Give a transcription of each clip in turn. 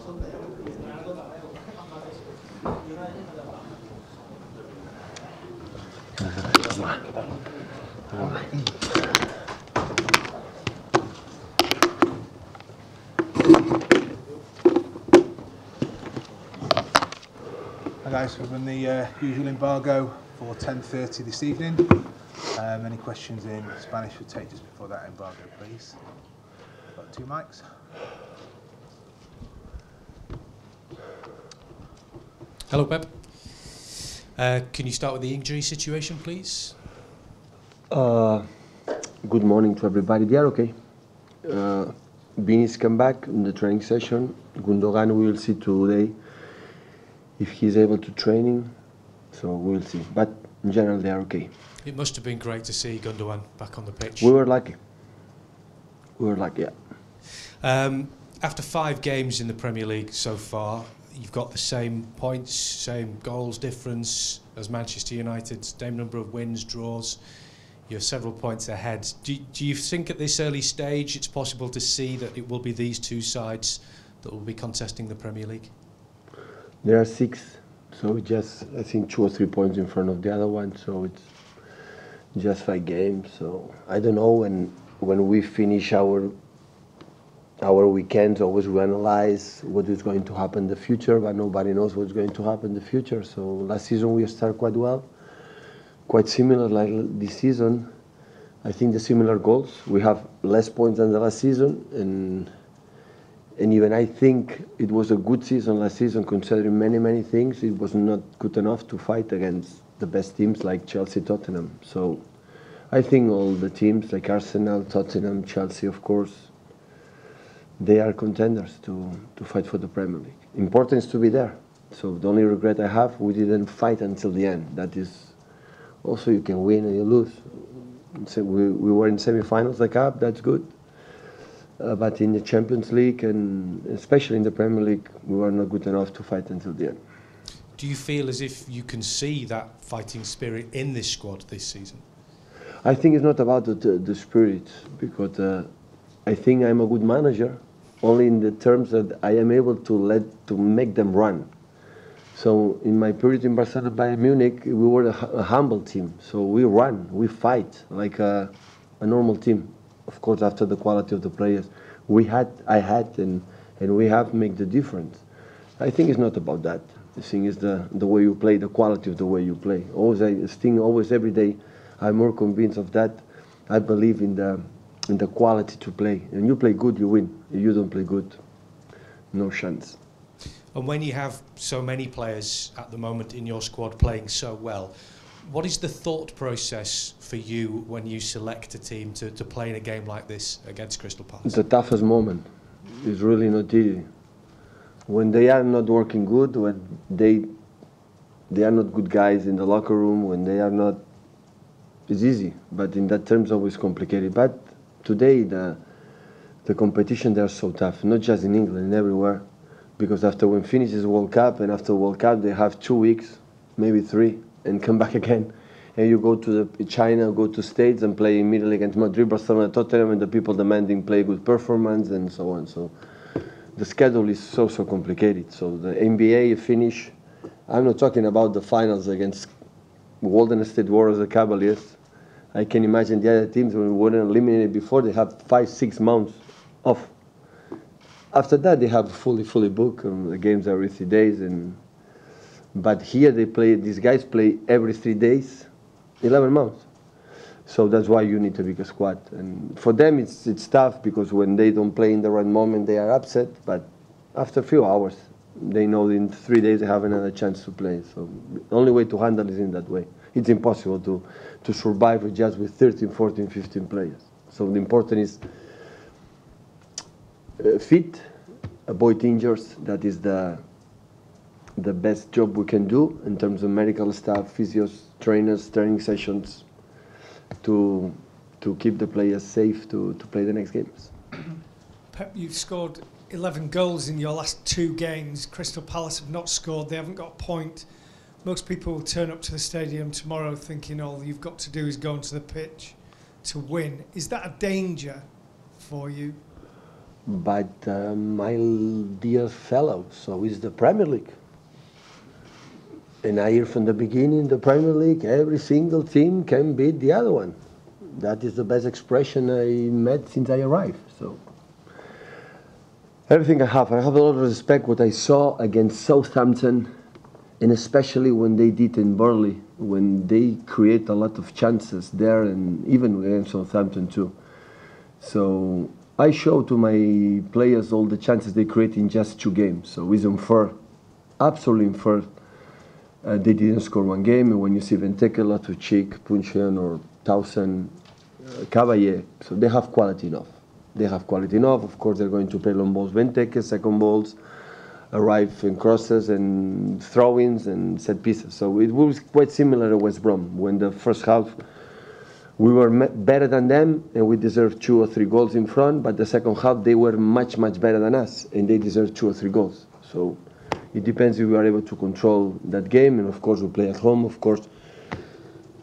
Hi guys, we're on the usual embargo for 10:30 this evening. Any questions in Spanish would take just before that embargo, please. Got 2 mics. Hello, Pep. Can you start with the injury situation, please? Good morning to everybody. They are okay. Bini's come back in the training session. Gundogan we will see today if he's able to training, so we'll see. But in general, they are okay. It must have been great to see Gundogan back on the pitch. We were lucky. Yeah. After 5 games in the Premier League so far, you've got the same points, same goals difference as Manchester United, same number of wins, draws. You're several points ahead. Do you think at this early stage it's possible to see that it will be these 2 sides that will be contesting the Premier League? There are 6, so just I think 2 or 3 points in front of the other one. So it's just 5 games. So I don't know when we finish our weekends. Always we analyze what is going to happen in the future, but nobody knows what's going to happen in the future. So last season we started quite well, quite similar like this season. I think the similar goals. We have less points than the last season, and even I think it was a good season last season considering many things. It was not good enough to fight against the best teams like Chelsea, Tottenham. So I think all the teams like Arsenal, Tottenham, Chelsea, of course, they are contenders to fight for the Premier League. Important is to be there. So the only regret I have, we didn't fight until the end. That is, also you can win and you lose. So we were in semi-finals, the cup, that's good. But in the Champions League and especially in the Premier League, we were not good enough to fight until the end. Do you feel as if you can see that fighting spirit in this squad this season? I think it's not about the spirit, because I think I'm a good manager only in the terms that I am able to make them run. So in my period in Barcelona, Bayern Munich, we were a humble team. So we run, we fight like a normal team. Of course, after the quality of the players I had, and we have make the difference. I think it's not about that. The thing is the way you play, the quality of the way you play. Always every day, I'm more convinced of that. I believe in the quality to play. And you play good, you win. If you don't play good, no chance. And when you have so many players at the moment in your squad playing so well, what is the thought process for you when you select a team to play in a game like this against Crystal Palace? It's the toughest moment. It's really not easy. When they are not working good, when they are not good guys in the locker room, when they are not, it's easy. But in that terms, always complicated. But today, the competition, they are so tough, not just in England, everywhere. Because after when finishes World Cup, and after World Cup, they have 2 weeks, maybe 3, and come back again. And you go to China, go to States and play immediately against Madrid, Barcelona, Tottenham, and the people demanding play good performance and so on. So the schedule is so complicated. So the NBA finish, I'm not talking about the finals against Golden State Warriors, the Cavaliers. I can imagine the other teams when we weren't eliminated before, they have 5-6 months off. After that, they have fully booked. The games are every 3 days, but here these guys play every 3 days, 11 months. So that's why you need a bigger squad. And for them, it's tough because when they don't play in the right moment, they are upset. But after a few hours, they know in 3 days they have another chance to play. So the only way to handle is in that way. It's impossible to survive just with 13, 14, 15 players. So the important is fit, avoid injuries. That is the best job we can do in terms of medical staff, physios, trainers, training sessions, to keep the players safe to play the next games. Pep, you've scored 11 goals in your last 2 games. Crystal Palace have not scored, they haven't got a point. Most people will turn up to the stadium tomorrow thinking all you've got to do is go onto the pitch to win. Is that a danger for you? But my dear fellow, so is the Premier League. And I hear from the beginning, the Premier League, every single team can beat the other one. That is the best expression I met since I arrived. So everything I have a lot of respect what I saw against Southampton, and especially when they did in Burnley, when they create a lot of chances there, and even against Southampton too. So I show to my players all the chances they create in just 2 games. So it's unfair, absolutely unfair. They didn't score 1 game, and when you see Benteke, Loftus-Cheek, Puncheon or Towson, Caballé, so they have quality enough. They have quality enough. Of course, they're going to play long balls, Benteke, second balls, arrive in crosses and throw-ins and set pieces. So it was quite similar to West Brom. When the first half, we were better than them, and we deserved 2 or 3 goals in front, but the second half, they were much, much better than us, and they deserved 2 or 3 goals. So it depends if we are able to control that game, and of course, we play at home. Of course,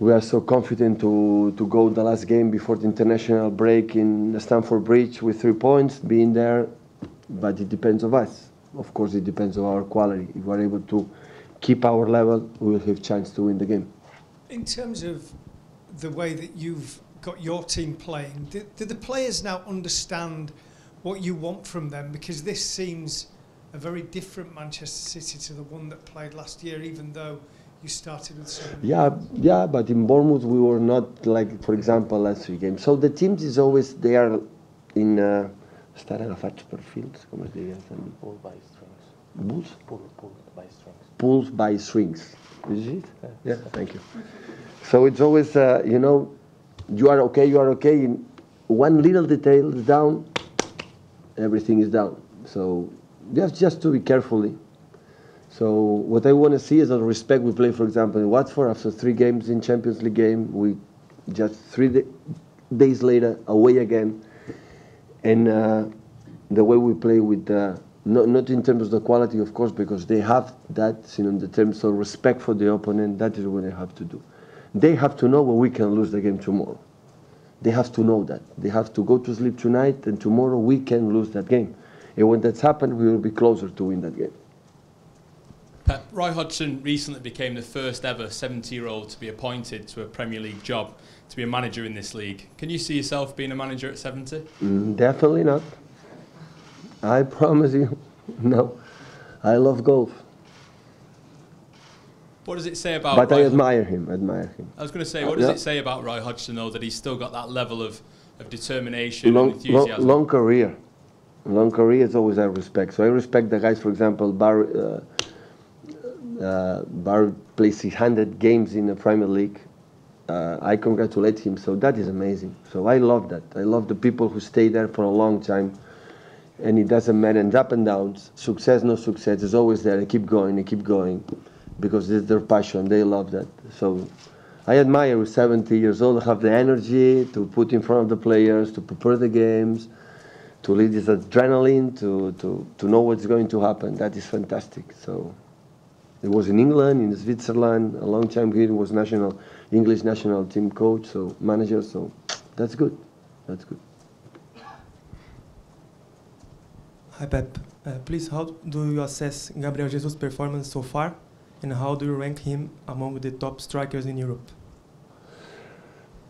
we are so confident to go the last game before the international break in Stamford Bridge with 3 points, being there, but it depends on us. Of course, it depends on our quality. If we are able to keep our level, we will have a chance to win the game. In terms of the way that you've got your team playing, do the players now understand what you want from them? Because this seems a very different Manchester City to the one that played last year, even though you started with some... Yeah, but in Bournemouth we were not like, for example, last 3 games. So the teams is always, they are in... Star agafados per fields, como es diría? Pulled by strings. Bulls? Pulled by strings. Pulled by strings. Is it? Yeah, thank you. So it's always, you know, you are okay. In 1 little detail is down, everything is down. So you have just to be carefully. So what I want to see is a respect. We play, for example, in Watford after 3 games in Champions League game. We just 3 days later away again. And the way we play with, not in terms of the quality, of course, because they have that, you know, in the terms of respect for the opponent, that is what they have to do. They have to know when we can lose the game tomorrow. They have to know that. They have to go to sleep tonight, and tomorrow we can lose that game. And when that's happened, we will be closer to win that game. Pep, Roy Hodgson recently became the first ever 70-year-old to be appointed to a Premier League job, to be a manager in this league. Can you see yourself being a manager at 70? Definitely not. I promise you, no. I love golf. What does it say about But Roy I admire him. I was going to say, what does it say about Roy Hodgson, though, that he's still got that level of determination and enthusiasm? Long career. Long career is always I respect. So I respect the guys, for example, Boer plays 600 games in the Premier League. I congratulate him, so that is amazing. So I love that. I love the people who stay there for a long time, and it doesn't matter, and up and downs, success, no success, is always there. They keep going, because it's their passion. They love that. So I admire with 70 years old, have the energy to put in front of the players, to prepare the games, to lead this adrenaline, to know what's going to happen. That is fantastic. So it was in England, in Switzerland, a long time here. He was English national team coach, so manager. So that's good. That's good. Hi Pep, please how do you assess Gabriel Jesus' performance so far, and how do you rank him among the top strikers in Europe?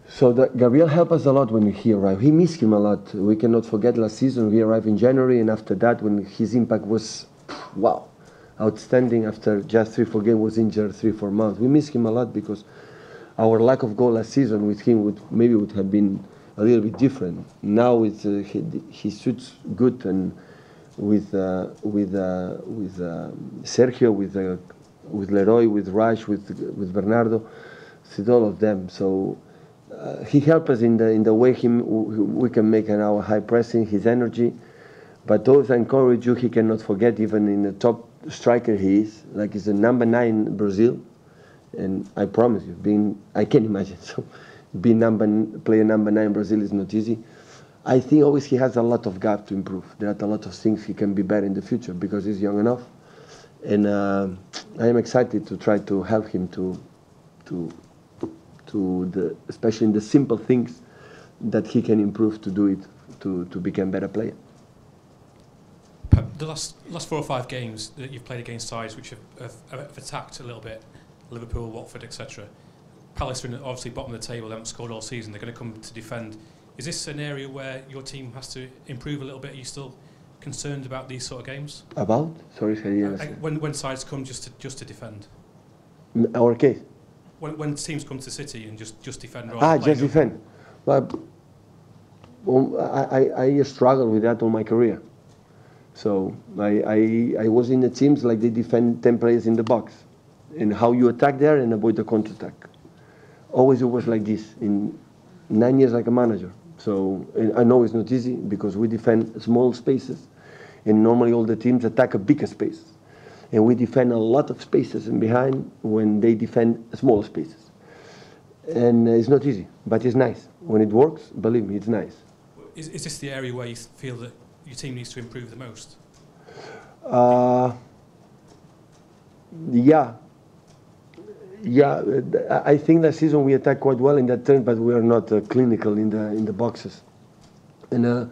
So Gabriel helped us a lot when he arrived. He missed him a lot. We cannot forget last season he arrived in January, and after that when his impact was, wow, outstanding. After just 3-4 games was injured 3-4 months. We missed him a lot because our lack of goal last season with him would have been a little bit different. Now it's, he suits good, and with Sergio, with Leroy, with Raj, with Bernardo, with all of them. So he helped us in the way we can make an hour high pressing, his energy. But those I encourage you, he cannot forget, even in the top striker he is, like he's a number 9 in Brazil. And I promise you, I can imagine, so player number 9 in Brazil is not easy. I think always he has a lot of gap to improve. There are a lot of things he can be better in the future because he's young enough. And I am excited to try to help him especially in the simple things that he can improve to do it, to become a better player. The last 4 or 5 games that you've played against sides which have attacked a little bit, Liverpool, Watford, etc. Palace are obviously bottom of the table, they haven't scored all season, they're going to come to defend. Is this an area where your team has to improve a little bit? Are you still concerned about these sort of games? About? Sorry, when sides come just to defend? Our case? When teams come to City and just defend? Just defend. But I struggled with that all my career. So I was in the teams like they defend 10 players in the box. And how you attack there and avoid the counter-attack. Always it was like this, in 9 years like a manager. So I know it's not easy because we defend small spaces and normally all the teams attack a bigger space. And we defend a lot of spaces and behind when they defend small spaces. And it's not easy, but it's nice. When it works, believe me, it's nice. Is this the area where you feel that your team needs to improve the most? Yeah, I think last season we attacked quite well in that term, but we are not clinical in the boxes. And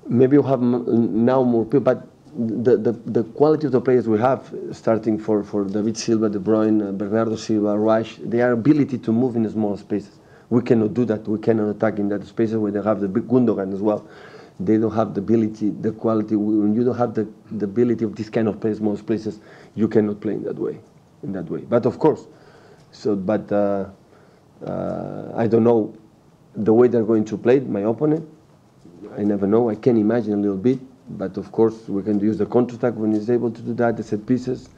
maybe we have now more people, but the quality of the players we have, starting for David Silva, De Bruyne, Bernardo Silva, Rush, their ability to move in small spaces. We cannot do that. We cannot attack in that spaces where they have the big Gundogan as well. They don't have the ability, the quality. When you don't have the ability of this kind of play, small spaces, you cannot play in that way. But of course, I don't know the way they're going to play my opponent. I never know. I can imagine a little bit, but of course we can use the counter-attack when he's able to do that, the set pieces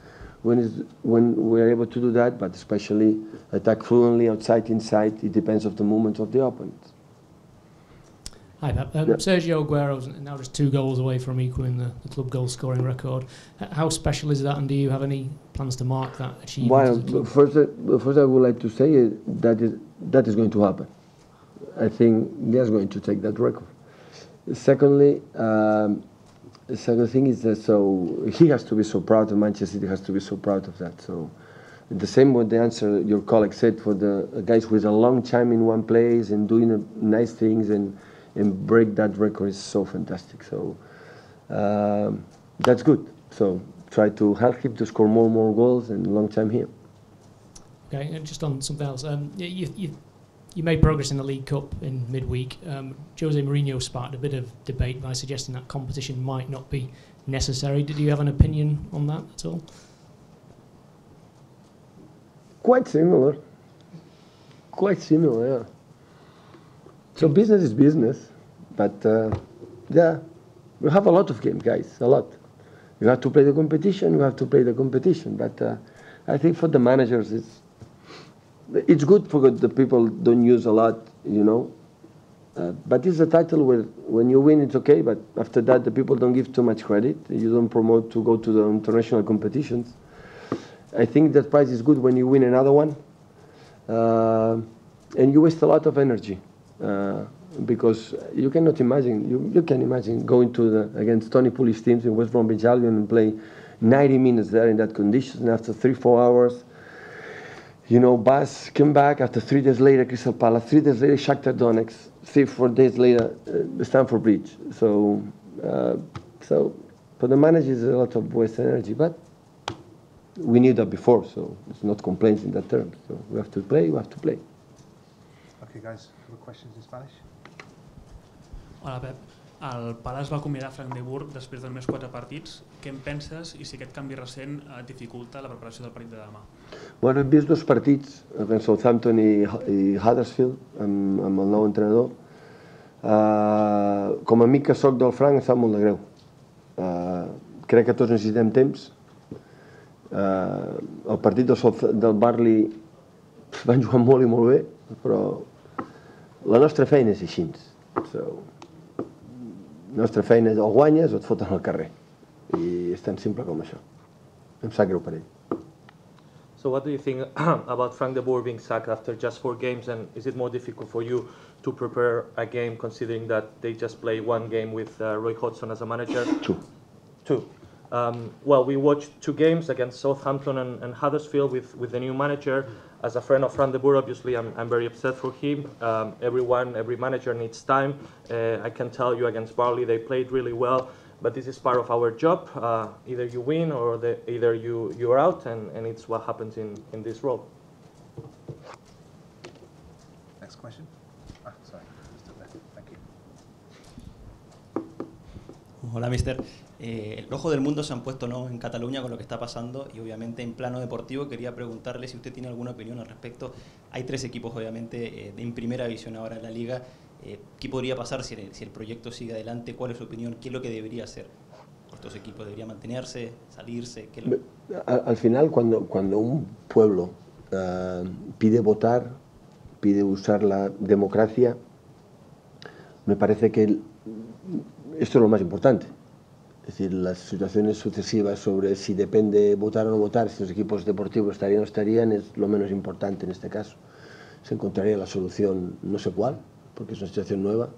when we're able to do that, but especially attack fluently outside, inside. It depends on the movement of the opponent. Hi, Pep. Sergio Agüero is now just 2 goals away from equaling the club goal scoring record. How special is that, and do you have any plans to mark that achievement? Well, first I would like to say that is going to happen. I think he is going to take that record. Secondly, the second thing is that he has to be so proud, and Manchester City has to be so proud of that. So the same with the answer your colleague said for the guys who is a long time in one place and doing nice things and break that record is so fantastic. So that's good. So try to help him to score more and more goals and long time here. Okay, and just on something else, you made progress in the League Cup in midweek. Jose Mourinho sparked a bit of debate by suggesting that competition might not be necessary. Did you have an opinion on that at all? Quite similar, yeah. So business is business, but yeah, we have a lot of games, guys, a lot. You have to play the competition, but I think for the managers it's good for the people don't use a lot, you know. But it's a title where when you win it's okay, but after that the people don't give too much credit. You don't promote to go to the international competitions. I think that prize is good when you win another one, and you waste a lot of energy. Because you cannot imagine, you can imagine going to against Tony Pulis teams in West Bromwich Albion and play 90 minutes there in that condition, and after 3-4 hours, you know, bus, come back, after 3 days later, Crystal Palace, 3 days later, Shakhtar Donetsk, 3-4 days later, Stamford Bridge. So for the managers, a lot of waste energy, but we knew that before, so it's not complaints in that term. So we have to play, Okay, guys, other questions in Spanish? Hola, Pep. El Palace va acomiadar Frank de Boer després dels més 4 partits. Què en penses i si aquest canvi recent dificulta la preparació del partit de demà? Bueno, hem vist 2 partits, amb Southampton i Huddersfield, amb el nou entrenador. Com a amic que soc del Frank, em sap molt de greu. Crec que tots necessitem temps. El partit del Burnley van jugar molt i molt bé, però la nostra feina és així. La nostra feina és o guanyes o et foten al carrer. I és tan simple com això. Em sap greu per ell. So what do you think about Frank de Boer being sacked after just 4 games, and is it more difficult for you to prepare a game considering that they just play 1 game with Roy Hodgson as a manager? 2. Well, we watched 2 games against Southampton and Huddersfield with the new manager. As a friend of Frank de Boer, obviously, I'm very upset for him. Every manager needs time. I can tell you against Burnley, they played really well. but this is part of our job. Either you win or either you're out, and it's what happens in this role. Next question. Sorry, just up there. Thank you. Hola, mister. El ojo del mundo se han puesto, ¿no?, en Cataluña con lo que está pasando, y obviamente en plano deportivo quería preguntarle si usted tiene alguna opinión al respecto. Hay 3 equipos obviamente en primera división ahora en la liga. ¿Qué podría pasar si el proyecto sigue adelante? ¿Cuál es su opinión? ¿Qué es lo que debería hacer estos equipos? ¿Debería mantenerse, salirse? Al final, cuando un pueblo pide votar, pide usar la democracia, me parece que esto es lo más importante. Es decir, las situaciones sucesivas sobre si depende votar o no votar, si los equipos deportivos estarían o no estarían, es lo menos importante en este caso. Se encontraría la solución, no sé cuál, porque es una situación nueva,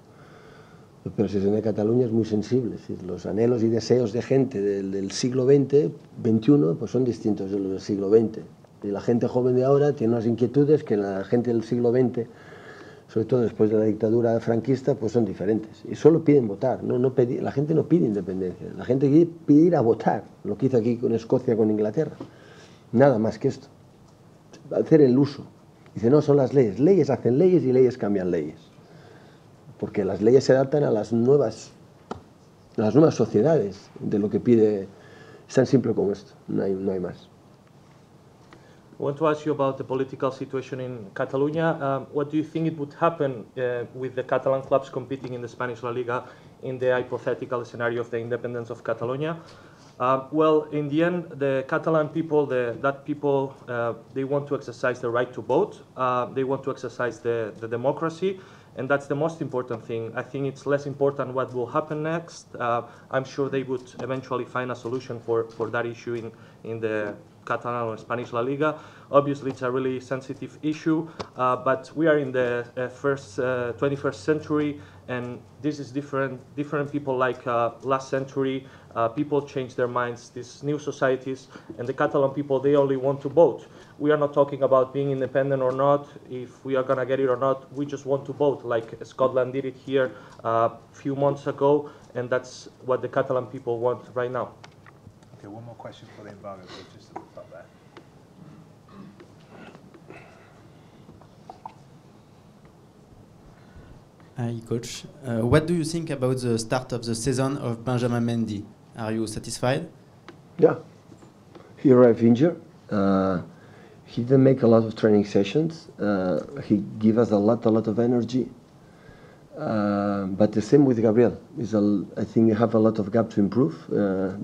pero la situación de Cataluña es muy sensible. Es decir, los anhelos y deseos de gente del siglo XX, XXI, pues son distintos de los del siglo XX. Y la gente joven de ahora tiene unas inquietudes que la gente del siglo XX, sobre todo después de la dictadura franquista, pues son diferentes. Y solo piden votar, la gente no pide independencia, la gente pide ir a votar, lo que hizo aquí con Escocia, con Inglaterra. Nada más que esto. Hacer el uso. Dice, no, son las leyes. Leyes hacen leyes y leyes cambian leyes. Porque las leyes se adaptan a las nuevas sociedades, de lo que pide. Es tan simple como esto, no hay más. I want to ask you about the political situation in Catalonia. What do you think it would happen with the Catalan clubs competing in the Spanish La Liga in the hypothetical scenario of the independence of Catalonia? Well, in the end, the Catalan people, they want to exercise the right to vote. They want to exercise the democracy, and that's the most important thing. I think it's less important what will happen next. I'm sure they would eventually find a solution for that issue in the Catalan or Spanish La Liga. Obviously, it's a really sensitive issue, but we are in the 21st century, and this is different people like last century. People change their minds, these new societies, and the Catalan people, they only want to vote. We are not talking about being independent or not, if we are going to get it or not. We just want to vote, like Scotland did it here a few months ago, and that's what the Catalan people want right now. Okay, one more question for the embargo, please, just at the top there. Hi, coach. What do you think about the start of the season of Benjamin Mendy? Are you satisfied? Yeah. He arrived injured. He didn't make a lot of training sessions. He gave us a lot of energy. But the same with Gabriel. I think we have a lot of gap to improve.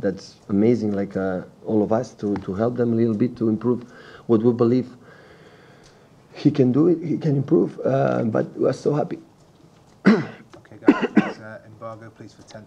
That's amazing, like all of us, to help them a little bit to improve what we believe he can do. He can improve, but we're so happy. Okay, guys, embargo, please, for 10.